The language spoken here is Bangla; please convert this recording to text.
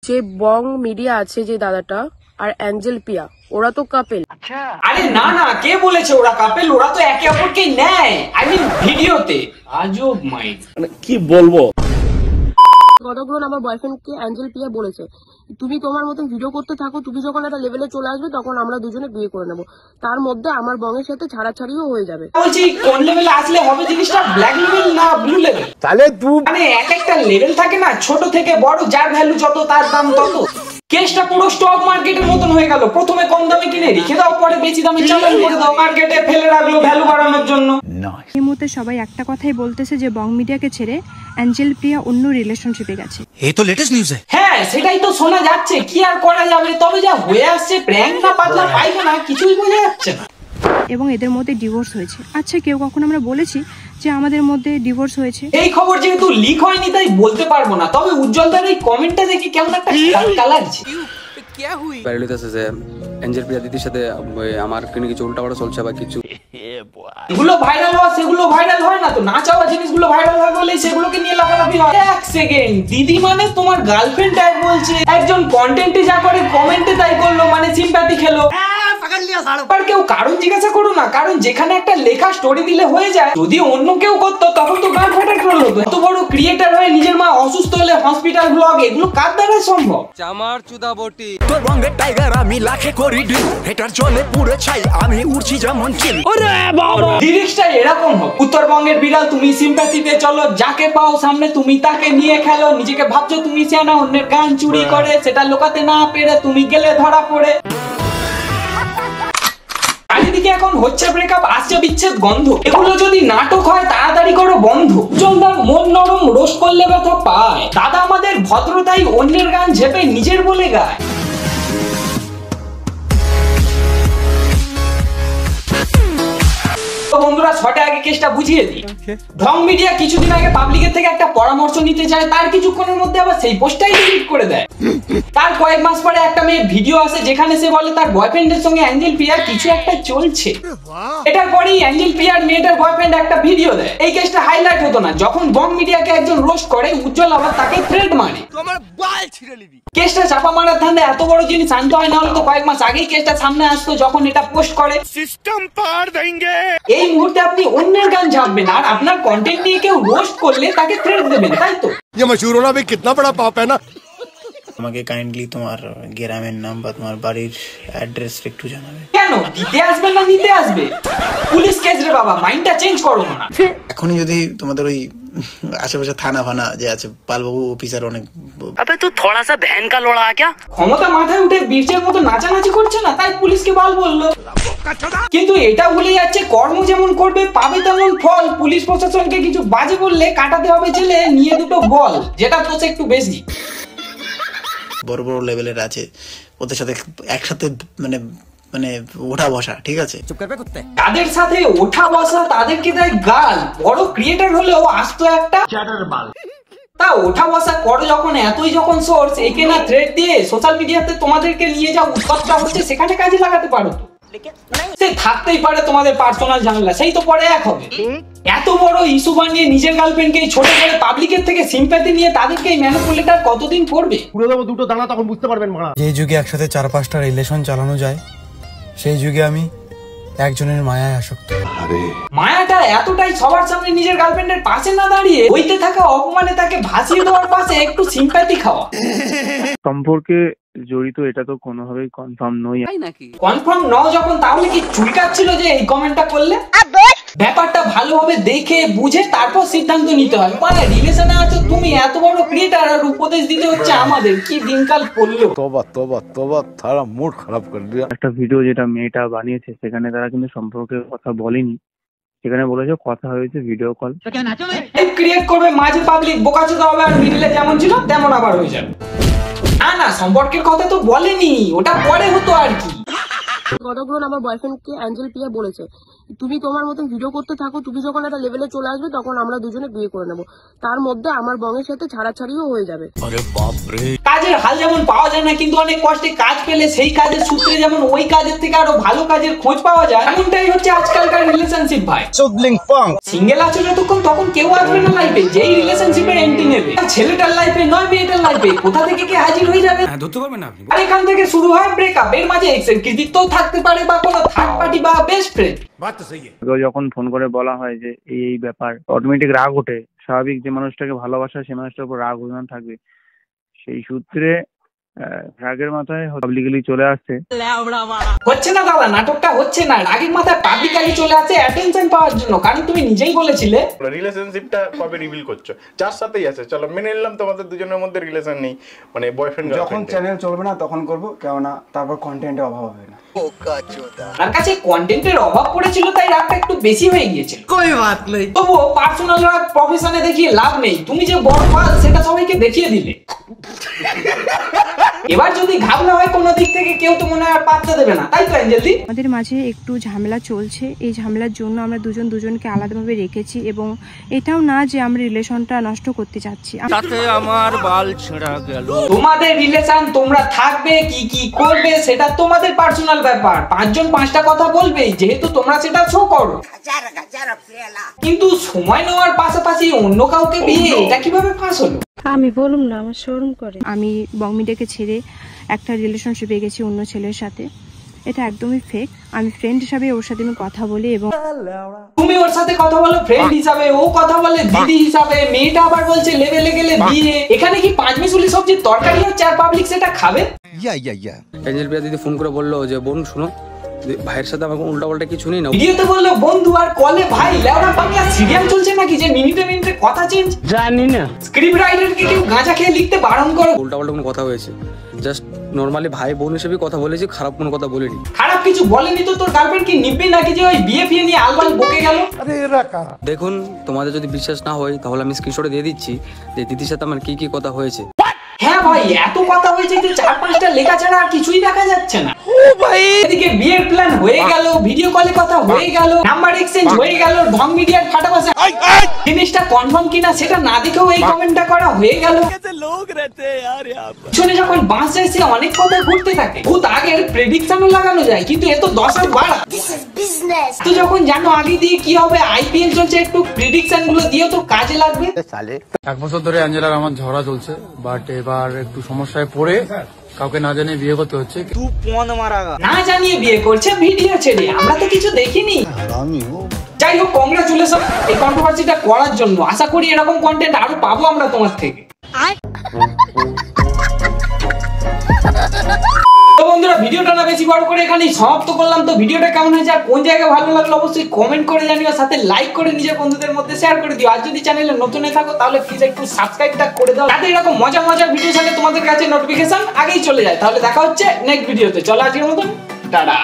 যে বং মিডিয়া আছে যে দাদাটা আর অ্যাঞ্জেল পিয়া ওরা তো কাপেল। আচ্ছা আরে না না, কে বলেছে ওরা কাপেল? ওরা তো একে অপরকে নেয়, আই মিন ভিডিওতে। আজব মাইন্ড, কি বলবো। কতগুলো আমার বয়ফ্রেন্ডকে অ্যাঞ্জেল পিয়া বলেছে তুমি তোমার মতো ভিডিও করতে থাকো, তুমি যখন একটা লেভেলে চলে আসবে তখন আমরা দুজনে বিয়ে করে নেবো, তার মধ্যে আমার বংয়ের সাথে ছাড়াছাড়িও হয়ে যাবে। বলছি কোন লেভেলে আসলে হবে জিনিসটা? ব্ল্যাক লেভেল না ব্লু লেভেল? তাহলে তুই মানে এক একটা লেভেল থাকে না, ছোট থেকে বড়, যার ভ্যালু যত তার দাম তত। কেসটা পুরো স্টক মার্কেটের মতন হয়ে গেল। প্রথমে কম দামে কিনে রেখে দাও, পরে বেশি দামে চালান করে দাও, মার্কেটে ফেলে রাখলো ভ্যালু বাড়ানোর জন্য। এই মুহূর্তে সবাই একটা কথাই বলতেছে যে বং মিডিয়াকে ছেড়ে অ্যাঞ্জেল প্রিয়া অন্য রিলেশনশিপে গেছে। এই তো লেটেস্ট নিউজ। হ্যাঁ সেটাই তো শোনা যাচ্ছে, কি আর করা যাবে। তবে যা হয়ে আসছে, প্র্যাঙ্ক না পাতলা পায়খানা, কিছুই বোঝা যাচ্ছে না। এবং এদের মধ্যে ডিভোর্স হয়েছে। আচ্ছা কেউ কখন আমরা বলেছি যে আমাদের মধ্যে ডিভোর্স হয়েছে? এই খবর যেহেতু লিক হয়নি তাই বলতে পারবো না, তবে উজ্জ্বলদার এই কমেন্টটা দেখে কেমন একটা কাল লাগছে। যে অ্যাঞ্জেল প্রিয়া দিদির সাথে আমার কিছু উল্টাপাল্টা চলছে বা কিছু, এগুলো ভাইরাল হওয়া সেগুলো ভাইরাল হয় না তো, না চাওয়া জিনিসগুলো ভাইরাল হয় বলে সেগুলোকে নিয়ে লাফালাফি হয়। এক সেকেন্ড, দিদি মানে তোমার গার্লফ্রেন্ড এক বলছে, একজন কন্টেন্টে যা করে কমেন্টে তাই করলো, মানে সিম্প্যাথি খেলো। আর কেউ কারণ জিজ্ঞাসা করো না, কারণ যেখানে একটা লেখা স্টোরি দিলে হয়ে যায়, যদি অন্য কেউ করতো তখন তো গান ফাটা ট্রোল হতো। এত বড় ক্রিয়েটার হয়ে নিজের মা অসুস্থ হলে হসপিটাল ব্লগ, এগুলো কার দ্বারা সম্ভব? চামার চুদা বটি তোর রঙের টাইগার আমি লাখে করি ডিল, হেটার চলে পুরো ছাই আমি উড়ছি যেমন চিল। ওরে বাবা, লিরিক্সটা এরকম হোক, উত্তরবঙ্গের বিড়াল তুমি সিম্প্যাথিতে চলো, যাকে পাও সামনে তুমি তাকে নিয়ে খেলো, নিজেকে ভাবছো তুমি সিয়ানা, অন্যের গান চুরি করে সেটা লোকাতে না পেরে তুমি গেলে ধরা পড়ে। চারিদিকে এখন হচ্ছে ব্রেকআপ, আসছে বিচ্ছেদ গন্ধ, এগুলো যদি নাটক হয় তাড়াতাড়ি করো বন্ধ। উজ্জ্বলদার মন নরম, রোস্ট করলে ব্যথা পায়, দাদা আমাদের ভদ্রতাই অন্যের গান ঝেপে নিজের বলে গায়। বন্ধুরা শর্টে আগে কেসটা বুঝিয়ে দিই। ঢং মিডিয়া কিছুদিন আগে পাবলিকের থেকে একটা পরামর্শ নিতে চায়, তার কিছুক্ষণের মধ্যে আবার সেই পোস্টটাই ডিলিট করে দেয়। তার কয়েক মাস পরে একটা মেয়ের ভিডিও আসে যেখানে সে বলে তার বয়ফ্রেন্ডের সঙ্গে অ্যাঞ্জেল প্রিয়ার কিছু একটা চলছে। এটার পরেই অ্যাঞ্জেল প্রিয়ার মেয়েটার বয়ফ্রেন্ড একটা ভিডিও দেয়। এই কেসটা হাইলাইট হতো না যখন বং মিডিয়াকে একজন রোস্ট করে, উজ্জ্বল আবার তাকে থ্রেড মারে। কেসটা চাপা মারার ধান্দা এত বড় জিনিস আনতে হয়, না হলে তো কয়েক মাস আগেই কেসটা সামনে আসতো যখন এটা পোস্ট করে। সিস্টেম পার দেंगे। এই মুহূর্তে আপনি অন্যের গান ঝাপবেন আর আপনার কন্টেন্ট নিয়ে কেউ রোস্ট করলে তাকে থ্রেড দেবেন, তাই তো? ये मशहूर होना भी कितना बड़ा पाप है ना। আমাকে কাইন্ডলি তোমার গ্রামের নাম বা তোমার বাড়ির অ্যাড্রেস একটু জানাবে। কেন দিতে আসবে না নিতে আসবে? পুলিশ কেস রে বাবা, মাইন্ডটা চেঞ্জ করো না। এখনই যদি তোমাদের ওই আশেপাশে থানা ফানা যে আছে, পালবাবু অফিসার অনেক। আবে তুই থোড়া সা ভ্যান কা লোড়া क्या? ক্ষমতা মাথায় উঠে বীরচের মতো নাচানাচি করছে না, তাই পুলিশকে বাল বললো। কিন্তু এটা ভুলে যাচ্ছে কর্ম যেমন করবে পাবে তেমন ফল। পুলিশ প্রশাসনকে কিছু বাজে বললে কাটাতে হবে জেলে, নিয়ে দুটো বল, যেটা তো একটু বেশি। বড় বড় লেভেলের আছে, ওদের সাথে একসাথে মানে মানে ওঠা বসা, ঠিক আছে? তাদের সাথে ওঠা বসা, তাদেরকে দেয় গাল। বড় ক্রিয়েটার হলেও আসতো একটা বাল। তা ওঠা বসা করো যখন, এতই যখন সোর্স, একে না থ্রেড দিয়ে সোশ্যাল মিডিয়াতে তোমাদেরকে নিয়ে যা উৎপাতটা হচ্ছে সেখানে কাজে লাগাতে পারো তো। সে থাকতেই পারে তোমাদের পার্সোনাল ঝামেলা, সেই তো পরে এক হবে। এত বড় ইস্যু বানিয়ে নিজের গার্লফ্রেন্ডকে ছোট করে পাবলিকের থেকে সিম্প্যাথি নিয়ে তাদেরকে ম্যানিপুলেটর কতদিন করবে? পুরো দেবো দুটো দানা, তখন বুঝতে পারবেন মারা। যে যুগে একসাথে 4-5টা রিলেশন চালানো যায়, সেই যুগে আমি একজনের মায়ায় আসক্ত। মায়াটা এতটাই সবার সামনে নিজের গার্লফ্রেন্ডের পাশে না দাঁড়িয়ে হইতে থাকা অপমানে তাকে ভাসিয়ে দেওয়ার পাশে একটু সিম্প্যাথি খাওয়া। সম্পর্কে জড়িত এটা তো কোনোভাবেই কনফার্ম নই। কনফার্ম নও যখন, তাহলে কি চুলকাচ্ছিল যে এই কমেন্টটা করলে? ব্যাপারটা ভালোভাবে দেখে বুঝে তারপর সিদ্ধান্ত নিতে হয়। মানে রিলেশনে আছো তুমি, এত বড় ক্রিয়েটার, আর উপদেশ দিতে হচ্ছে আমাদের। কি দিনকাল পড়লো। তোবা তোবা তোবা, তারা মুড খারাপ করে দিয়া। একটা ভিডিও যেটা মেয়েটা বানিয়েছে সেখানে তারা কিন্তু সম্পর্কের কথা বলেনি, সেখানে বলেছে কথা হয়েছে ভিডিও কল। ক্রিয়েট করবে মাঝে পাবলিক, বোকাচোদা হবে, আর মিডিলে যেমন ছিল তেমন আবার হয়ে যাবে। না না, সম্পর্কের কথা তো বলেনি, ওটা পরে হতো আর কি। কতগুলো আমার বয়ফ্রেন্ডকে অ্যাঞ্জেল পিয়া বলেছে তুমি তোমার মতো ভিডিও করতে থাকো, তুমি যখন একটা লেভেলে চলে আসবে তখন আমরা দুজনে বিয়ে করে নেবো। তার মধ্যে আমার বংয়ের সাথে ছাড়াছাড়িও হয়ে যাবে। কাজের হাল যেমন পাওয়া যায় না, কিন্তু অনেক কষ্টে কাজ পেলে সেই কাজের সূত্রে যেমন ওই কাজের থেকে আরো ভালো কাজের খোঁজ পাওয়া যায়, এমনটাই হচ্ছে আজকালকার রিলেশনশিপ ভাই। সিঙ্গেল আছো যতক্ষণ তখন কেউ আসবে না লাইফে, যেই রিলেশনশিপে এন্ট্রি নেবে ছেলেটার লাইফে নয় মেয়েটার লাইফে কোথা থেকে কে হাজির হয়ে যাবে ধরতে পারবেন না আপনি। আর এখান থেকে শুরু হয় ব্রেকআপ। এর মাঝে এক্সের কৃতিত্ব থাকতে পারে বা কোনো থার্ড পার্টি বা বেস্ট ফ্রেন্ড। যখন ফোন করে বলা হয় যে এই ব্যাপার, অটোমেটিক রাগ ওঠে। স্বাভাবিক, যে মানুষটাকে ভালোবাসা সেই মানুষটার উপর রাগ অভিমান থাকবে। সেই সূত্রে রাগের মাথায় পাবলিকলি চলে আসছে। হচ্ছে না দাদা, নাটকটা হচ্ছে না। রাগের মাথায় পাবলিকলি চলে আসছে অ্যাটেনশন পাওয়ার জন্য। কারণ তুমি নিজেই বলেছিলে রিলেশনশিপটা কবে রিভিল করছো, যার সাথেই আছে চলো মেনে নিলাম তোমাদের দুজনের মধ্যে রিলেশন নেই, মানে বয়ফ্রেন্ড যখন চ্যানেল চলবে না তখন করবো, কেননা তারপর কন্টেন্টের অভাব হবে না। তার কাছে কন্টেন্টের অভাব পড়েছিল, তাই রাগটা একটু বেশি হয়ে গিয়েছিল। তবুও পার্সোনাল রাগ প্রফেশনে দেখিয়ে লাভ নেই। তুমি যে বড় মাল সেটা সবাইকে দেখিয়ে দিলে। এবার যদি ঘাবলা হয় কোনো দিক থেকে, কেউ তো মনে হয় পাত্তা দেবে না, তাই তো অ্যাঞ্জেলদি? আমাদের মাঝে একটু ঝামেলা চলছে। এই ঝামেলার জন্য আমরা দুজনকে আলাদাভাবে রেখেছি, এবং এটাও না যে আমরা রিলেশনটা নষ্ট করতে চাচ্ছি। আমার বাল ছেঁড়া গেল। তোমাদের রিলেশন তোমরা থাকবে, কি কি করবে সেটা তোমাদের পার্সোনাল ব্যাপার। পাঁচজন পাঁচটা কথা বলবেই, যেহেতু তোমরা সেটা শো করো। কিন্তু সময় নেওয়ার পাশাপাশি অন্য কাউকে বিয়ে, এটা কিভাবে ফাঁস হলো? আমি বলুম না, আমার শরম করে। আমি বং মিডিয়াকে ছেড়ে একটা রিলেশনশিপে গেছি অন্য ছেলের সাথে। এটা একদমই ফেক। আমি ফ্রেন্ড হিসাবে ওর সাথে আমি কথা বলি, এবং তুমি ওর সাথে কথা বলো ফ্রেন্ড হিসাবে, ও কথা বলে দিদি হিসাবে। মেয়েটা আবার বলছে লেভেলে গেলে বিয়ে। এখানে কি পাঁচ মিশুলি সবজির তরকারি হচ্ছে আর পাবলিক সেটা খাবে? এঞ্জেল প্রিয়া দিদি ফোন করে বললো যে বোন শুনো, ভাইয়ের সাথে আমার উল্টা পাল্টা কিছু নেই না। ভিডিওতে বললো বন্ধু, আর কলে ভাই। লেওড়া বাংলা সিরিয়াল চলছে নাকি যে মিনিটে মিনিটে কথা চেঞ্জ? জানি না। স্ক্রিপ্ট রাইটারকে কেউ গাঁজা খেয়ে লিখতে বারণ করো। উল্টা পাল্টা কোনো কথা হয়েছে, জাস্ট নরমালি ভাই বোন হিসেবে কথা বলেছি, খারাপ কোনো কথা বলিনি। খারাপ কিছু বলেনি তো? তোর গার্লফ্রেন্ড কি নিব্বে নাকি যে ওই বিয়ে ফিয়ে নিয়ে আলবাল বকে গেল? দেখুন, তোমাদের যদি বিশ্বাস না হয় তাহলে আমি স্ক্রিনশটে দিয়ে দিচ্ছি যে দিদির সাথে আমার কি কি কথা হয়েছে। হ্যাঁ ভাই, এত কথা হয়েছে যে 4-5টা লেখা ছাড়া আর কিছুই দেখা যাচ্ছে না। ও ভাই, এদিকে বিয়ের প্ল্যান হয়ে গেল, ভিডিও কলে কথা হয়ে গেল, নাম্বার এক্সচেঞ্জ হয়ে গেল, ঢং মিডিয়ার ফাটাফাটি। জিনিসটা কনফার্ম কিনা সেটা না দেখেও এই কমেন্টটা করা হয়ে গেল। শুনে যখন বাস যায় সে অনেক কথা ঘুরতে থাকে। ভূত আগের প্রেডিকশনও লাগানো যায়, কিন্তু এ তো 10 হাত বাড়া। তো যখন জানো আগে দিয়ে কি হবে, আইপিএল চলছে, একটু প্রেডিকশন গুলো দিও তো কাজে লাগবে। 1 বছর ধরে অ্যাঞ্জেলার আমার ঝগড়া চলছে, বাট এবার একটু সমস্যায় পড়ে কাউকে না জানিয়ে বিয়ে করতে হচ্ছে। না জানিয়ে বিয়ে করছে ভিডিও ছেড়ে, আমরা তো কিছু দেখিনি। যাই হোক, কংগ্রাচুলেশন এই কন্ট্রোভার্সিটা করার জন্য। আশা করি এরকম কন্টেন্ট আরো পাবো আমরা তোমার থেকে। তো বন্ধুরা, ভিডিওটা না বেশি বড় করে এখানেই সমাপ্ত করলাম। তো ভিডিওটা কেমন হয়েছে আর কোন জায়গায় ভালো লাগলো অবশ্যই কমেন্ট করে জানিও, সাথে লাইক করে নিজের বন্ধুদের মধ্যে শেয়ার করে দিও। আর যদি চ্যানেলে নতুন হয়ে থাকো তাহলে প্লিজ একটু সাবস্ক্রাইবটা করে দাও, যাতে এরকম মজা মজার ভিডিও চাইলে তোমাদের কাছে নোটিফিকেশন আগেই চলে যায়। তাহলে দেখা হচ্ছে নেক্সট ভিডিওতে। চলো আজকের মতন টাটা।